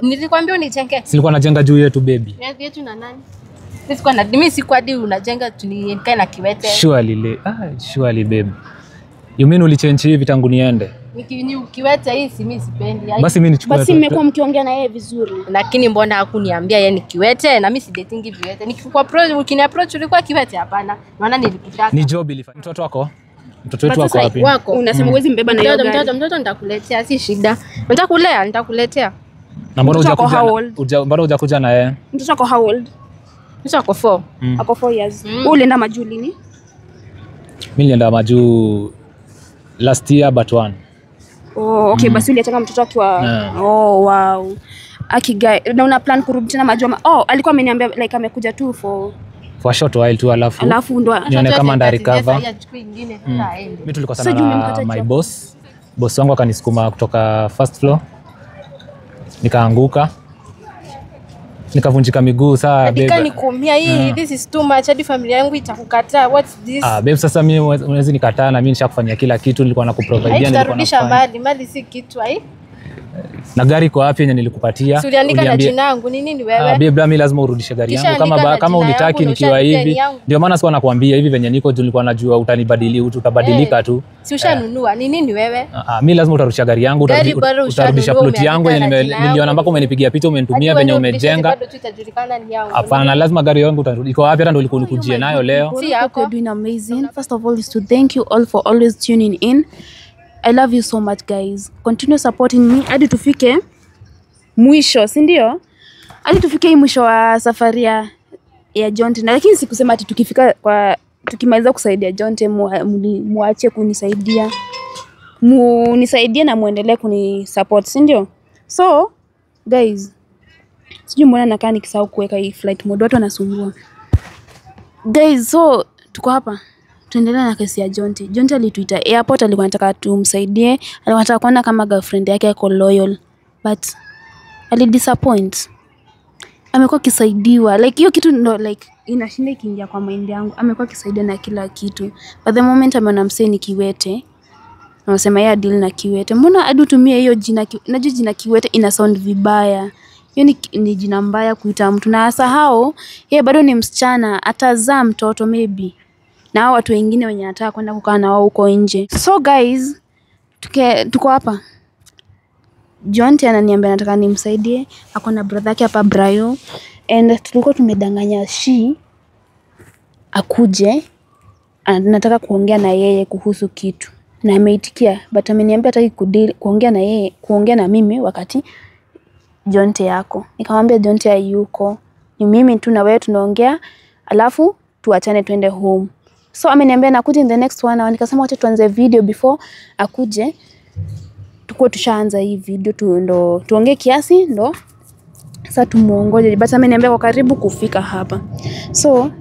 Nilikwambia unijenge. Silikuwa najenga juu yetu baby. Yetu na nani? Sikuwa na mimi sikuwa hadi unajenga tunikae na kiwete. Surely baby. You mean ulichange hivi tangu niende? Kiwete hii si mimi sipendi. Basi mimi nichukue. Basi mmekuwa mkiongea na yeye vizuri. Lakini mbona hakuniambia yeye ni kiwete na mimi si dating kiwete. Nikikuwa approach ukini approach ulikuwa kiwete hapana. Maana nilikutaka. Ni job ilifanya. Mtoto wako? Mtoto wetu wako wapi? Unasema huwezi mbeba na yeye. Mtoto nitakuletea si shida. Nitakulea, nitakuletea. Na mbona hujakuja na yeye? Mtoto wako how old? Mtoto wako 4. Ako 4 years. Ulienda Majuu lini? Mimi nilienda Majuu last year but one. Oh, okay, basi uliachanga mtoto akiwa Oh, wow. Na una plan kurudi tena Majuu? Alikuwa ameniambia like amekuja tu for a short while tu alafu ndo nione kama nda recover. Mimi tulikosana na my boss. Boss wangu akanisukuma kutoka first floor. Nikaanguka. Nikavunjika miguu saa babe. Nikani kuumia hii this is too much hadi familia yangu itakukataa. What's this? Babe sasa mimi unaweza nikataa na mimi nishakufanyia kila kitu nilikuwa nakuprovidea nilikuwa nafanya. Mali si kitu Na gari kwa wapi yenye nilikupatia? Uliandika na jina langu ni nini wewe? Babe mimi lazima urudishe gari yangu kama unitaki nikiwa hivi. Ndio maana sikuwa nakwambia hivi venye niko nilikuwa najua utabadilika tu. Si ushanunua ni nini wewe? Mimi lazima utarudisha gari yangu utarudisha plot yangu yenye niliona mpaka umenipigia picha umenitumia venye umejenga. Bado tutajulikana ni yangu. Hapana lazima gari yangu utarudi. Iko wapi hata ndio ulikuwa unikujie nayo leo? You're doing amazing. First of all is to thank you all for always tuning in. I love you so much guys. Continue supporting me hadi tufike mwisho, si ndio? Hadi tufike mwisho wa safari ya Jonte. Na lakini sikusema ati tukimaliza kusaidia Jonte muache kunisaidia. Munisaidie na muendelee kunisupport, si ndio? So guys, sijui mbona nakaa nikisahau kuweka hii flight mode, watu wanasumbua. Guys, so tuko hapa. Tuendelea na kesi ya Jonte. Jonte alituita airport, alikuwa anataka tumsaidie. Alikuwa anataka kuona kama girlfriend yake ako loyal. But alidisappoint. Amekuwa kisaidiwa. Like hiyo kitu ndo like inashinda ikiingia kwa mind yangu. Amekuwa kisaidiwa na kila kitu. But the moment ameona msee ni kiwete, anasema yeye deal na kiwete. Mbona hadi utumie hiyo jina? Najua jina kiwete ina sound vibaya. Hiyo ni jina mbaya kuita mtu. Na asahau yeye bado ni msichana, atazaa mtoto maybe. Na watu wengine wenye nataka kwenda kukaa na wao huko nje. So guys, tuko hapa. Jonte ananiambia nataka nimsaidie. Ako na brother yake hapa Brayo. And tulikuwa tumedanganya akuje. Nataka kuongea na yeye kuhusu kitu. Na ameitikia, but ameniambia hataki kuongea na mimi wakati Jonte yako. Nikamwambia Jonte hayuko. Ni mimi tu na wewe tunaongea, alafu tuachane tuende home. So ameniambia nakuja in the next 1 hour. Nikasema wacha tuanze video before akuje. Tukue tushaanza hii video ndo tuongee kiasi ndo sasa tumuongoje. But ameniambia kwa karibu kufika hapa. So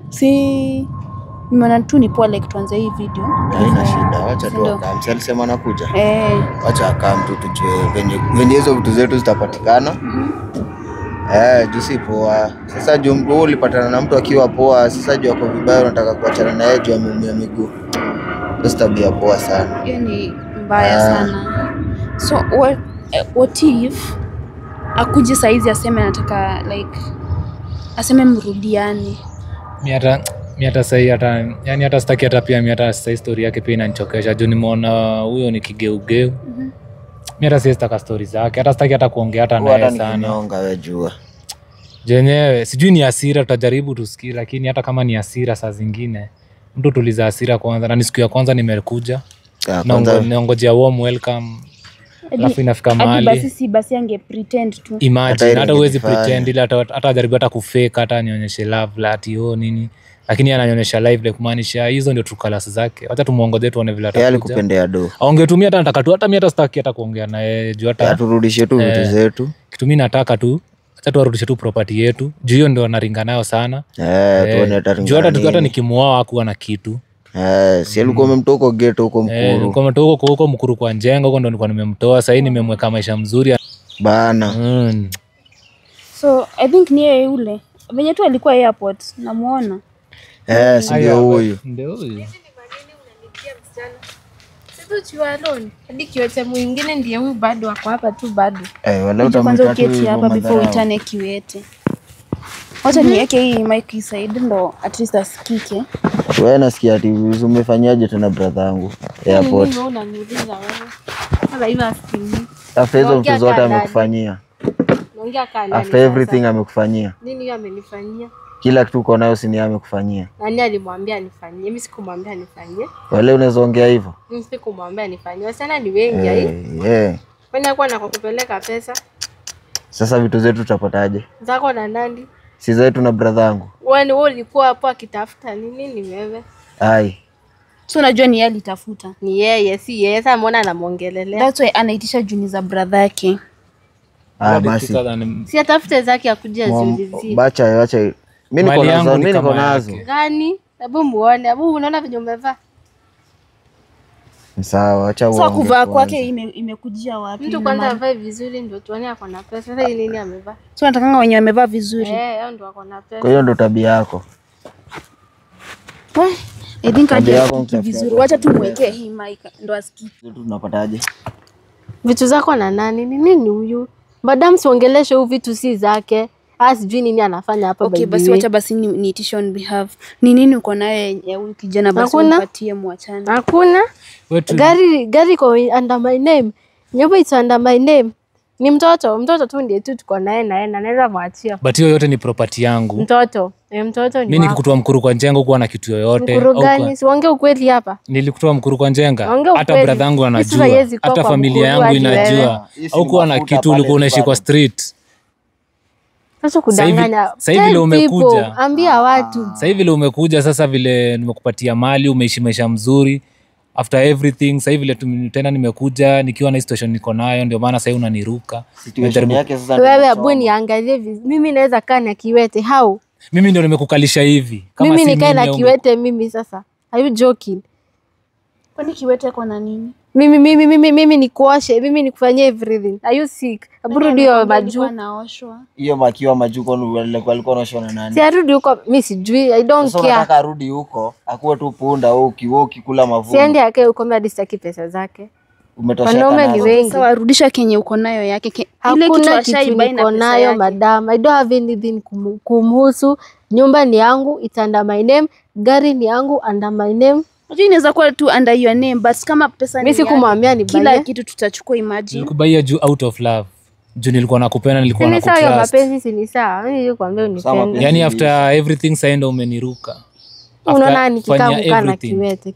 nimeona tu ni poa like tuanze hii video. Haina shida, wacha tu akam. Alisema anakuja. Wacha akam tu tujue venye hizo vitu zetu zitapatikana. Jusi poa. Sasa jumbo ulipatana na mtu akiwa poa, sasa juu ako vibaya unataka kuachana na yeye juu ameumia miguu. Ndio tabia poa sana. Hiyo ni mbaya sana. So what if akuje saizi aseme anataka like aseme mrudiane? Mimi hata yani hata sitaki hata pia mimi hata sasa story yake pia inanichokesha. Juu nimeona huyo ni kigeugeu. Mimi hata sitaka story zake. Hata sitaki hata kuongea hata naye sana. Nimeonga wewe jua. Jenyewe sijui ni hasira, tutajaribu tusikie, lakini hata kama ni hasira saa zingine mtu tuliza hasira kwanza. Na ni siku ya kwanza nimekuja. Naongojea warm welcome. Alafu inafika mahali. Basi ange pretend tu. Imagine hata huwezi pretend ila hata jaribu hata kufake hata nionyeshe love lati nini. Lakini ananionyesha live like kumaanisha hizo ndio true colors zake. Acha tumuongoze tuone vile atakuja. Yeye alikupendea do. Aongetumia hata nataka tu hata mimi hata sitaki hata kuongea na yeye juu hata turudishe tu vitu zetu. Kitu mimi nataka tu acha tuarudishe tu property yetu. Juu hiyo ndio anaringa nayo sana. Tuone hata juu hata nikimuoa hakuwa na kitu. Si alikuwa umemtoka gate huko Mkuru. Kama mtoka huko Mkuru kwa Njenga huko ndo nilikuwa nimemtoa. Sasa nimemweka maisha mzuri bana. So I think ni yeye yule. Venye tu alikuwa airport namuona. Ndio huyu. Ndio huyu. thought you were alone. Hadi Kiwete mwingine ndiye huyu bado ako hapa tu bado. Wala utamwita tu hivyo hapa before uitane Kiwete. Wacha niweke hii mic side ndo at least asikike. Wewe nasikia ati umefanyaje tena brother yangu airport? Mimi unaniuliza wewe. Sasa hivi asikini. After hizo vitu zote amekufanyia. Naongea kana. After everything amekufanyia. Nini yeye amenifanyia? Kila kitu uko nayo si ni amekufanyia. Nani alimwambia anifanyie? Mimi sikumwambia anifanyie. Wale unaweza ongea hivyo? Mimi sikumwambia anifanyie. Sana ni wengi hii. Kwani kwa nakupeleka pesa? Sasa vitu zetu tutapataje? Zako na nani? Si zetu na brother yangu. Wewe ulikuwa hapo akitafuta nini wewe? Ai. So unajua ni yeye alitafuta. Ni yeye, si yeye. Sasa mbona anamuongelelea? That's why anaitisha juni za brother yake. Basi. Si atafute zake akuje aziulizie. Acha. Mimi niko nazo. Gani? Hebu muone. Hebu unaona vile umevaa? Sawa, acha uone. Sasa kuvaa kwake imekujia wapi? Mtu kwanza avae vizuri ndio tuone ako na pesa. Sasa hii nini amevaa? So natakanga wenye wamevaa vizuri. Hao ndio wako na pesa. Kwa hiyo ndio tabia yako. I think aje vizuri. Wacha tumwekee hii mic ndo asikie. Tunapataje? Vitu zako na nani? Ni nini huyu? Madam siongeleshe huyu vitu si zake. Sijui nini anafanya hapa baby. Okay, basi wacha basi niitishe on behalf. Ni nini uko naye huyu kijana basi umpatie muachane. Hakuna. Gari kwa under my name. Nyumba ito under my name. Ni mtoto tu ndiye tu tuko naye na naweza muachia. But hiyo yote ni property yangu. Mtoto ni mimi nikikutoa mkuru kwa njenga huko na kitu yoyote. Mkuru gani? Siongee ukweli hapa. Nilikutoa mkuru kwa njenga. Hata brother yangu anajua. Hata familia yangu inajua. Au kuwa na kitu ulikuwa unaishi kwa street. Sasa kudanganya. Sasa hivi vile umekuja. Ambia watu. Sasa hivi vile umekuja sasa vile nimekupatia mali, umeishi maisha mzuri. After everything, sasa hivi vile tena nimekuja nikiwa na situation niko nayo ndio maana sasa unaniruka. Wewe abu niangalie mimi naweza kaa na Kiwete how? Mimi ndio nimekukalisha hivi. Kama mimi nikae na Kiwete mimi sasa. Are you joking? Kwani Kiwete kwa na nini? Mimi nikuoshe, mimi nikufanyia everything. Are you sick? Aburudi hiyo maju. Hiyo makiwa maju kwa alikuwa anaoshwa na nani? Si arudi huko, mimi sijui. I don't care. Sasa nataka arudi huko, akuwe tu punda au kiwoki kula mavuno. Siende yake huko mimi hadi pesa zake. Umetosheka wanaume ni wengi. Sawa, rudisha kenye uko nayo yake. Ile kitu ashaibai na pesa yake. Madam, I don't have anything kumhusu. Nyumba ni yangu, it's under my name. Gari ni yangu, under my name. Unajua inaweza kuwa tu under your name, but kama pesa ni mimi sikumwambia ni kila kitu tutachukua, imagine. Nikubaia juu out of love. Juu nilikuwa nakupenda, nilikuwa nakutrust. Ni sawa, mapenzi si ni sawa. Mimi nilikwambia unipende. Yani after everything saenda umeniruka. Unaona nikikaa na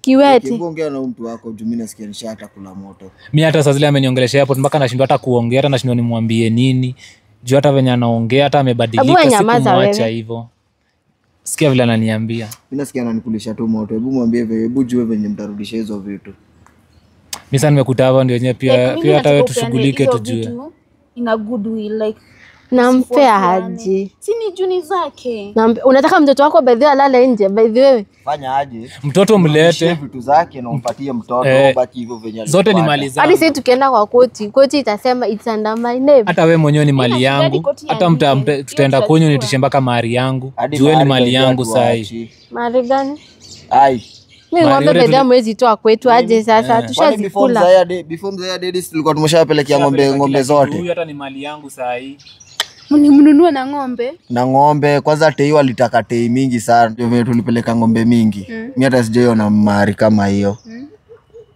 Kiwete. Ongea na mtu wako juu mimi nasikia nishata kula moto. Mimi hata saa zile ameniongelesha hapo mpaka nashindwa hata kuongea, hata nashindwa nimwambie nini. Juu hata venye anaongea hata amebadilika, sikumwacha hivyo. Sikia vile ananiambia. Mimi nasikia ananikulisha tu moto. Hebu mwambie hebu jue venye mtarudisha hizo vitu. Mimi sana nimekuta hapa ndio yenyewe pia hata wewe tushughulike tujue. Ina good will like nampea haji. Si ni juni zake. Unataka mtoto wako by the way alale nje by the way? Fanya aje? Mtoto mlete vitu zake na umpatie mtoto baki hivyo venye. Zote ni mali zangu. Hadi sisi tukienda kwa koti itasema it's under my name. Hata wewe mwenyewe ni mali yangu. Hata tutaenda kwenye nitishe mpaka mahari yangu. Juu ni mali yangu sasa hii. Mahari gani? Ai. Mimi ngombe beda mwezi toa kwetu aje sasa tushazikula. Before mzee Daddy tulikuwa tumeshapelekea ngombe zote. Huyu hata ni mali yangu sasa hii. Mnunua na ngombe? Na ngombe kwanza tei walitaka tei mingi sana. Ndio vile tulipeleka ngombe mingi. Mimi hata sijaiona mahari kama hiyo.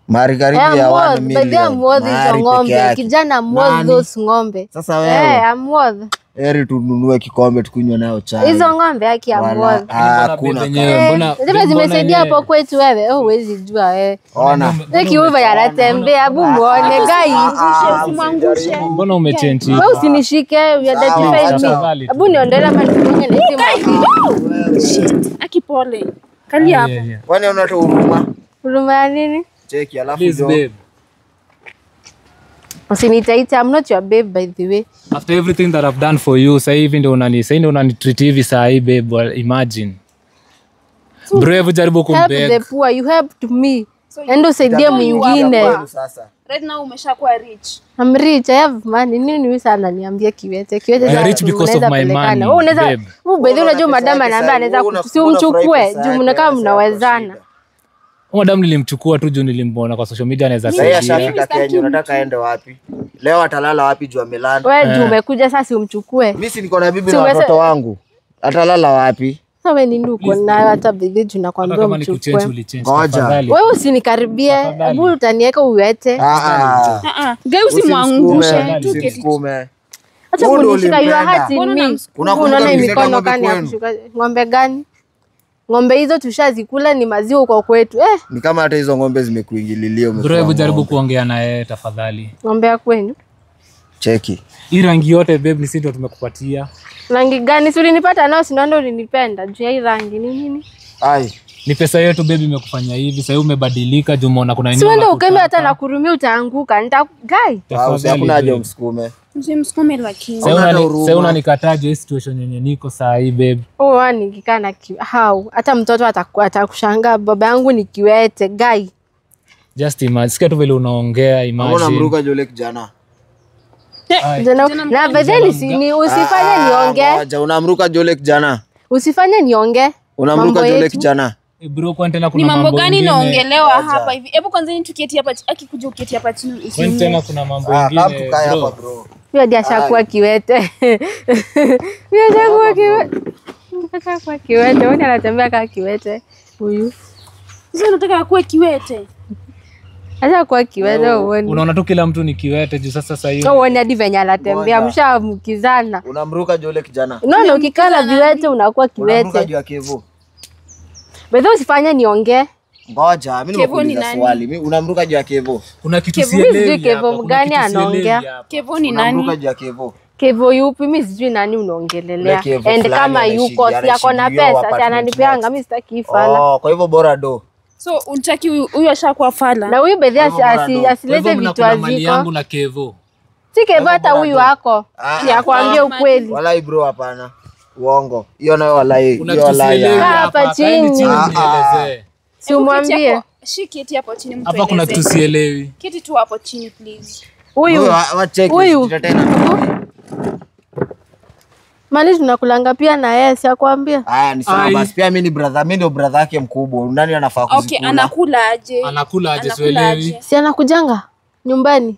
Mahari karibu ya 1 million. Ngombe kijana those ngombe. Sasa wewe. Heri tununue kikombe tukunywe nayo chai. Hizo ngombe yake amwoza. Hakuna. Mbona zimesaidia hapo kwetu wewe? Huwezi jua wewe. Ona. Kiuva yanatembea, hebu muone guys. Usimwangushe. Mbona umechange? Wewe usinishike, you identify me. Hebu niondele mali mwenye na simu. Akipole. Kali hapo. Kwani unatoa huruma? Huruma ya nini? Cheki alafu ndio. Usinitaita, I'm not your babe by the way. After everything that I've done for you, sasa hivi ndio unanitreat hivi sasa hii babe, imagine. Brave jaribu kumbeg. Help the poor, you helped me. Endo saidia mwingine. Right now umeshakuwa rich. I'm rich, I have money. Nini sana niambia Kiwete. I'm rich because of my money. Wewe unaweza, wewe unajua madam anaambia anaweza kusimchukue, juu mnakaa mnawezana. Madam nilimchukua tu juu nilimwona kwa social media anaweza Sasa saidia. ashafika Kenya, unataka aende wapi? Leo atalala wapi juu amelala? Wewe juu umekuja sasa umchukue. Mimi si niko na bibi na watoto wangu. Atalala wapi? Sasa wewe ni ndugu nayo hata bibi tunakwambia Kama ni kuchange umchukue. ulichange. Ngoja. tafadhali. Wewe usinikaribie. Hebu utaniweka uwete. Guys usimwangushe. Usimsukume. Acha Huyu ndo kunishika you are ulimpenda. hurting me. Unakumbuka Unaona hii mlileta mikono ng'ombe gani ya kwenu? kushika? Ng'ombe gani? Ng'ombe hizo tushazikula ni maziwa kwa kwetu. Ni kama hata hizo ng'ombe zimekuingililia Bro, hebu jaribu kuongea na yeye tafadhali. Ng'ombe ya kwenu. Cheki. Hii rangi yote babe ni sisi ndio tumekupatia. Rangi gani? Si ulinipata nao, si ndio ulinipenda. Juu ya hii rangi ni nini? Ai. Ni pesa yetu babe imekufanya hivi. Sasa umebadilika juu umeona kuna Si wewe ukeme hata na kurumia utaanguka. Hakuna haja umsukume. Msimsukume lakini. Sasa unanikataje hii situation yenye niko saa hii babe? Oh, nikikaa na hata mtoto atakushangaa baba yangu ni kiwete guy. Just imagine. Sikia tu vile unaongea imagine. Mbona mruka jole kijana? Na bedeli ni usifanye niongee. Ngoja, unamruka jole kijana? Usifanye niongee. Unamruka jole kijana? Bro, kwa tena kuna Ni mambo gani mengine. inaongelewa hapa hivi? Hebu kwanza ni tuketi hapa, akikuja uketi hapa chini. Kwa tena kuna mambo Hapo mengine. kaya hapa bro. Huyo ndiye ashakuwa kiwete. Huyo ashakuwa kiwete. Ashakuwa kiwete. Wewe anatembea kama kiwete huyu. Sasa unataka akuwe kiwete? Ashakuwa kiwete uone. Unaona tu kila mtu ni kiwete juu sasa hiyo. Uone hadi venye anatembea mshamkizana. Unamruka jole kijana? Unaona ukikala viwete unakuwa Unamruka kiwete. juu ya Kevo. Bedhi usifanye niongee. Ngoja, mimi Kevo ni nimekuuliza nani? swali. Mimi unamruka juu ya Kevo. Kuna kitu Kevo, sielewi. sijui Kevo hapa, kuna mgani kitu sielewi anaongea. hapa. Kevo ni Unamruka nani? juu ya Kevo. Kevo yupi? Mimi sijui nani unaongelelea. Ule Kevo And fulani kama yuko si ako na anashikilia pesa, si apartment ananipeanga, next. mimi sitaki ifala. Oh, kwa hivyo bora do. So unataki huyu ashakuwa fala? Na huyu bedhi asilete Kwa hivyo vitu mnakula mali aziko. yangu na Kevo. Si Kevo hata huyu wako. Ah, Si akwambia ukweli. Walai bro, hapana. Uongo. Hiyo nayo walai. Kuna Hiyo kitu walai. sielewi Kaa hapa. hapa Kaeni chini. nielezee. Si umwambie. Shiketi hapo chini mtu. Hapa kuna kitu sielewi. Keti tu hapo chini please. Huyu. Wacheki. Huyu. Tena. Mali tunakulanga pia na yeye, si akwambia. Haya ni sawa Ai. basi. Pia mimi ni brother, mimi ndio brother yake mkubwa. Nani anafaa Okay, kuzikula? anakula aje? Anakula aje Anakula sielewi. aje? Si anakujanga nyumbani.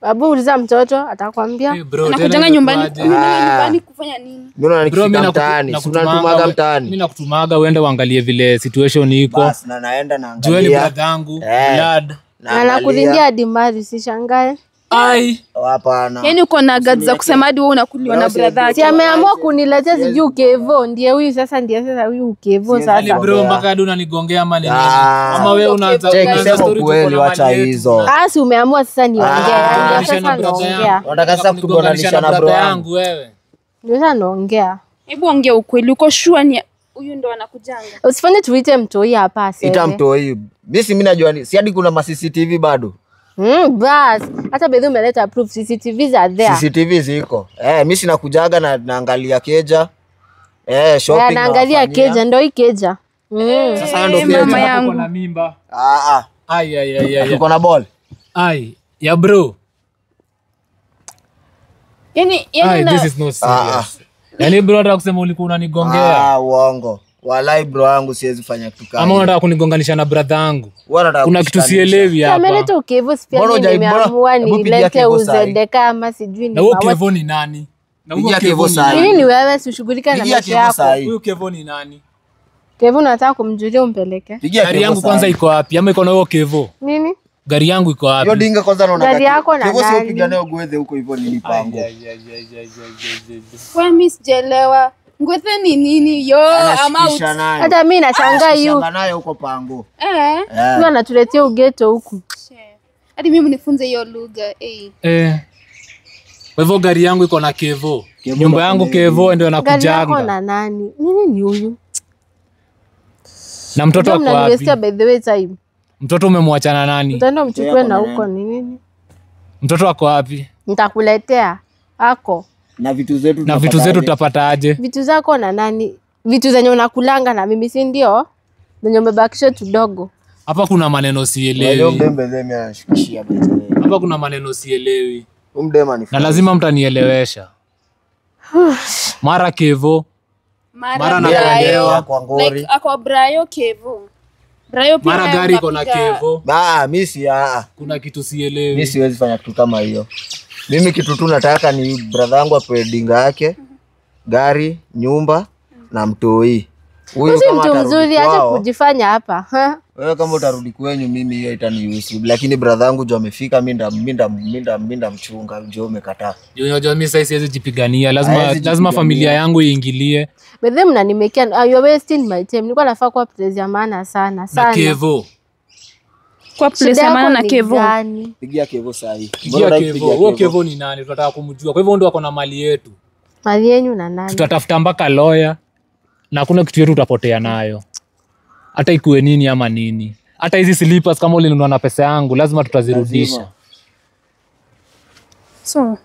Babu uliza mtoto atakwambia. Hey bro, Anakujanga tena nyumbani. imekuwaje? Unaenda nyumbani kufanya nini? Mbona Bro, unanikifika mimi mtaani? Si unanitumaga mimi mtaani. nakutumaga uende uangalie vile situation iko. Basi na naenda naangalia. Jueni brother yangu, blood. Na anakulindia hadi mali, usishangae. Ai, Hapana. Yaani uko na guts za kusema hadi wewe unakuliwa na brother Si yake. ameamua kuniletea sijui Kevo, ndiye huyu sasa, huyu Kevo Siwezi sasa. bro, mpaka hadi unanigongea ama nini? Ah. Ama wewe unaanza Cheki, unaanza sema story ukweli, tuko na wacha mali yetu. hizo. Si umeamua sasa niongee. Ndio Nisha sasa na brother naongea. yangu. Unataka sasa kutugonganisha na bro brother yangu. yangu wewe. Ndio sasa naongea. Hebu ongea ukweli. Uko sure ni huyu ndo anakujanga? Usifanye tuite mtoi hapa aseme. Ita mtoi. Mimi najua ni si hadi kuna ma CCTV bado. Bas, hata bedhi umeleta proof, CCTVs are there. CCTV ziko. Mimi sina kujaga na naangalia keja. Shopping. Naangalia keja, ndio hii keja. Sasa ndio mama keja. yangu. Uko na mimba. Ai. Tuko na ball. Ai, ya bro. Yaani Ai, na this is not serious. Yaani bro, nataka kusema ulikuwa unanigongea. Uongo. Walai bro wangu siwezi fanya kitu kama. Ama unataka kunigonganisha na brother yangu? Unataka Kuna kitu sielewi hapa. Ameleta Kevo, pia Mbona mimi hujai- nimeamua hebu pigia nilete Kevo sahi. uzedeka ama sijui Na ni huyo Kevo ni nani? Na huyo Pigia Kevo Kevo ni sahi. nani? Nini wewe usishughulika na Pigia maisha Kevo yako. sahi. Huyo Kevo ni nani? Kevo nataka kumjulia umpeleke. Pigia Gari Kevo yangu sahi. kwanza iko wapi? Ama iko na huyo Kevo? Nini? Gari yangu iko wapi? Hiyo dinga kwanza naona. Gari yako na Kevo sio nani? piga nayo gwethe huko hivyo nini pango. wewe mimi sijaelewa. Ngwethe ni nini? Yo, I'm out. Anashikisha nayo. Hata mimi nashangaa yu. Shanga nayo huko pango. Huyu anatuletea ugeto huku. Hadi mimi nifunze hiyo lugha. Kwa hivyo gari yangu iko na Kevo. Kevo Nyumba na yangu Kevo. Kevo ndio Gari yako anakujanga. na nani? Nini ni huyu? Na mtoto wako wapi? Mnaniwestia by the way time. Mtoto umemwachana nani? Utaenda mchukue Yako na na huko ni nini? Mtoto wako wapi? Nitakuletea ako. Na vitu zetu Na vitu zetu tutapata aje? Vitu zako na nani? Vitu zenye unakulanga na mimi, si ndio? Zenye umebakisha tudogo. Hapa kuna maneno Leo sielewi. mdembe zemi anashikishia basi. Hapa kuna maneno sielewi. Mdema ni. Na lazima mtanielewesha. Mara Kevo, mara Mara na Brayo. kuelewa kwa ngori. Like ako Brayo Kevo. Rayo pia Mara gari iko na Kevo. Mimi si Kuna kitu sielewi. Mimi siwezi fanya kitu kama hiyo. Mimi kitu tu nataka ni brother yangu apewe dinga yake, gari, nyumba na mtoi. Huyu kama mtu mzuri acha kujifanya hapa. Wewe kama utarudi kwenyu mimi hiyo itanihusu. Lakini brother yangu jo amefika mimi mchunga ndio umekataa. Unajua mimi sasa siwezi jipigania. Lazima familia yangu iingilie. But them mnanimekea you're wasting my time. Nilikuwa nafaa kwa place ya maana sana. Na Kevo. Kwa place ya maana na Kevo. Pigia Kevo sahi. Pigia Kevo. Wewe Kevo ni nani? Tunataka kumjua. Kwa hivyo ndio wako na mali yetu. Mali yenu na nani? Tutatafuta mpaka lawyer. Na hakuna kitu yetu utapotea nayo. Hata ikuwe nini ama nini. Hata hizi slippers kama ulinunua na pesa yangu lazima tutazirudisha. So,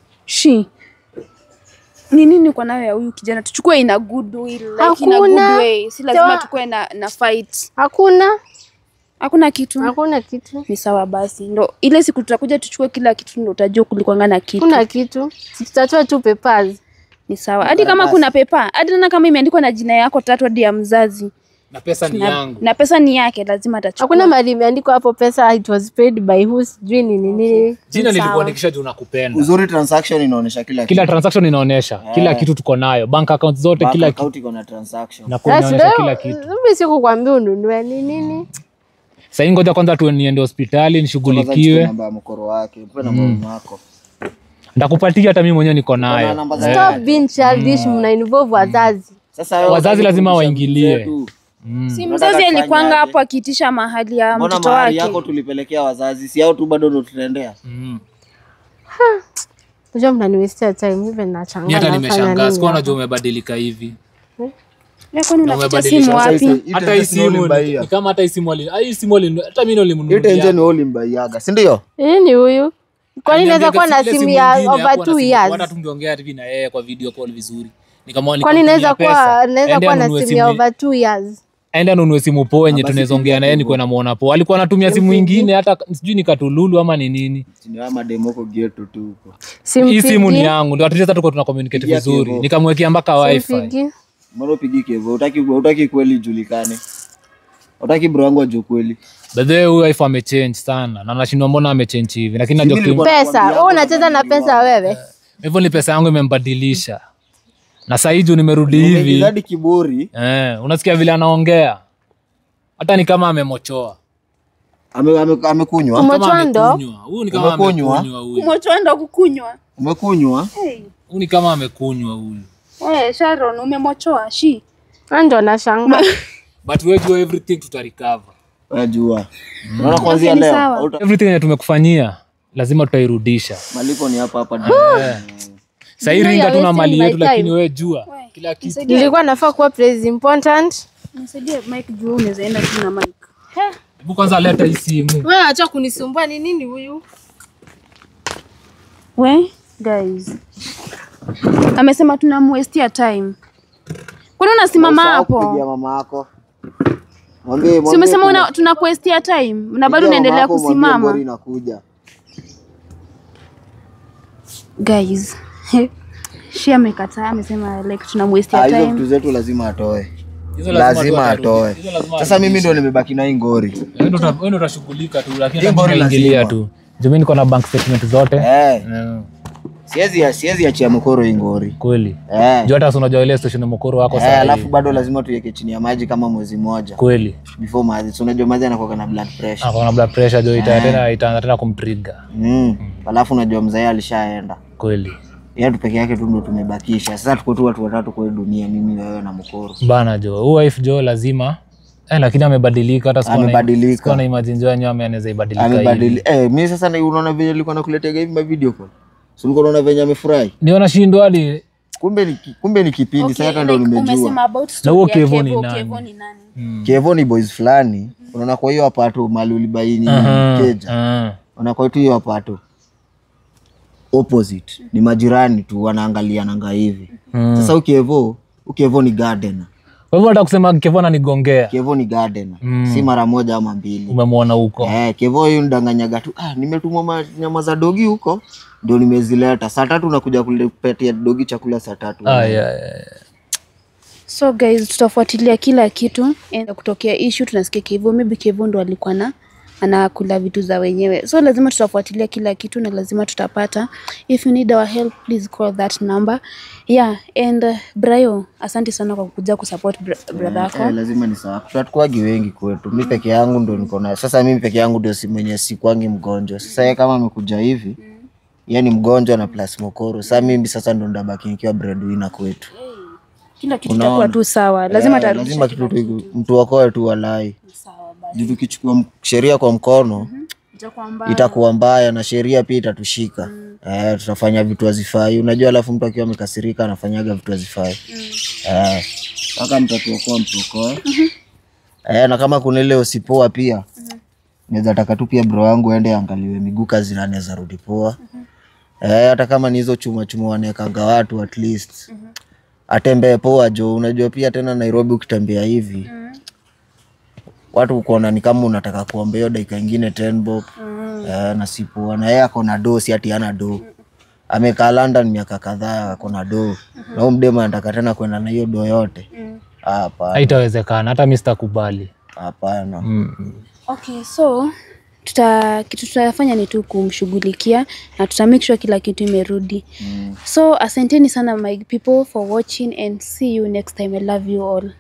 nini uko nayo ya huyu kijana? Tuchukue in a good way, like in a good way. Si lazima tukue na fight. Hakuna kitu. Ni sawa basi. Ndo ile siku tutakuja tuchukue kila kitu ndo utajua kulikuwa na kitu. Kuna kitu. Tutatoa tu papers. Ni sawa. Hadi kama kuna paper, hadi na kama imeandikwa na jina yako 3 hadi ya mzazi. Na pesa ni yangu. Na pesa ni yake, lazima atachukua. Hakuna mali imeandikwa hapo pesa it was paid by who sijui nini. Jina nilikuandikisha juu nakupenda. Uzuri transaction inaonyesha kila kitu. Kila transaction inaonyesha kila kitu tuko nayo. Bank account zote kila kitu. Account iko na transaction. Na kuonyesha kila kitu. Mimi sikukwambia ununue nini. Sasa ngoja kwanza niende hospitali nishughulikiwe. Namba ya mkoro wake, mpe namba yako. Ndakupatia hata mimi mwenyewe niko nayo. Stop being childish, mna involve wazazi. Sasa wazazi lazima waingilie. Si mzazi alikuanga hapo akiitisha mahali ya mtoto wake. Mbona yako tulipelekea wazazi? Si hao tu bado ndo tunaendea. Unajua mnaniwestia time even nachanganya. Hata nimeshangaa. Sikuwa najua umebadilika hivi. Kwani unafuta simu wapi? Hata hii simu ni kama hata hii simu hata mimi nilimnunulia. Hii engine ulimbayaga, si ndio? Ni huyu. Kwani inaweza kuwa na simu ya over 2 years? Hata tungeongea hivi na yeye kwa video call vizuri. Nikamwona kwani inaweza kuwa na simu ya over 2 years? Aenda nunue simu poa yenye tunaweza ongea na yeye niko namuona poa. Alikuwa anatumia simu nyingine hata sijui ni Katululu ama ni nini. Ni ama demo ko geto tu huko. Hii simu ni yangu. Ndio hata tuko tuna communicate vizuri. Nikamwekea mpaka wifi. Mbona upigi Kevo? Utaki kweli julikane. Utaki bro wangu ajue kweli. Baadaye huyu wifi amechange sana. Na nashindwa mbona amechange hivi. Lakini najua pesa. Wewe unacheza na pesa wewe. Hivyo ni pesa yangu imembadilisha. Na sasa hivi nimerudi hivi. Hadi kiburi. Unasikia vile anaongea. Hata ni kama amemochoa. Amekunywa. Umemochoa ndo? Huyu ni kama amekunywa huyu. Umemochoa ndo kukunywa. Umekunywa? Huyu ni kama amekunywa huyu. Sharon umemochoa ndo nashanga. But we do everything to recover. Unajua. Unaona kuanzia leo everything yenye tumekufanyia lazima tutairudisha. Malipo ni hapa. Sasa hii ringa tuna mali yetu lakini wewe jua kila kitu. Nilikuwa nafaa kuwa place important. Nisaidie mic juu unaweza enda tu na mic. Hebu kwanza leta hii simu. Wewe acha kunisumbua ni nini huyu? Guys. Amesema tunamwestia time. Kwani unasimama hapo? Pigia mama yako. Si umesema tunakuestia time na bado unaendelea kusimama. Guys. Shia amekataa, amesema like tunamwestia time. Hizo vitu zetu lazima atoe. Lazima atoe. Sasa mimi ndo nimebaki na hii ngori. Wewe ndo utashughulika tu lakini unaingilia tu. Mimi niko na bank statement zote. Siwezi achia mkoro hii ngori. Kweli. Jua hata unajua ile station mkoro wako sasa. Alafu bado lazima tuweke chini ya maji kama mwezi mmoja. Kweli. Before maji. Unajua maji anakuwa na blood pressure. Ana blood pressure jo itaanza tena kumtrigger. Alafu unajua mzee alishaenda. Kweli. Yeye tu peke yake tu ndo tumebakisha. Sasa tuko tu watu watatu kwa dunia, mimi wewe na mkoro. Bana jo. Huyu wife jo lazima lakini amebadilika hata sikuwa na imagine jo nyama anaweza ibadilika hivi. Mimi sasa unaona vile nilikuwa nakuletea hivi video call. Si ulikuwa unaona venye amefurahi? Ndio nashindwa hadi kumbe ni kipindi sasa ndo nimejua. Umesema about story ya Kevo ni nani? Kevo ni boys fulani. Unaona kwa hiyo hapato mali ulibaini keja. Unaona kwa hiyo hapato opposite ni majirani tu wanaangalia nanga hivi. Sasa Kevo ni gardener. Kwa hivyo nataka kusema Kevo ananigongea. Kevo ni gardener. Si mara moja ama mbili. Umemwona huko. Kevo yeye ndaganyaga tu. Nimetumwa nyama za dogi huko. Ndio nimezileta. Saa 3 nakuja kuletea dogi chakula saa 3. So guys, tutafuatilia kila kitu and kutokea issue tunasikia Kevo, maybe Kevo ndo alikuwa anakula vitu za wenyewe. So lazima tutafuatilia kila kitu na lazima tutapata. If you need our help, please call that number. Yeah, and Brayo, asante sana kwa kuja kusupport brother yako. Lazima ni sawa. Tutakuagi wengi kwetu. Mimi peke yangu ndo niko na. Sasa mimi peke yangu ndio si mwenye sikwangi mgonjwa. Sasa yeye kama amekuja hivi, yeye ni mgonjwa na plus mokoro. Sasa mimi sasa ndo ndabaki nikiwa breadwinner kwetu. Kila kitu kitakuwa tu sawa. Lazima tarudisha. Lazima kitu mtu wako tu walai. Sawa basi. Tukichukua sheria kwa mkono, itakuwa mbaya na sheria pia itatushika. Tutafanya vitu hazifai. Unajua alafu mtu akiwa amekasirika anafanyaga vitu hazifai. Saka mtatuokoa mtuokoe. Na kama kuna ile usipoa pia, naweza taka tu pia bro wangu aende angaliwe miguu kazi na anaweza rudi poa. Hata kama ni hizo chuma wanekanga watu at least. Atembee poa jo, unajua pia tena Nairobi ukitembea hivi. Watu ukoona ni kama unataka kuombea dakika nyingine 10 bob. Na sipoa na yeye ako na dosi ati hana do. Amekaa London miaka kadhaa ako na do. Na huyo mdema anataka tena kwenda na hiyo do yote. Hapana. Haitawezekana, hata mimi sitakubali. Hapana. Okay, so kitu tutafanya ni tu kumshughulikia na tuta make sure kila kitu imerudi. So asanteni sana my people for watching and see you next time. I love you all.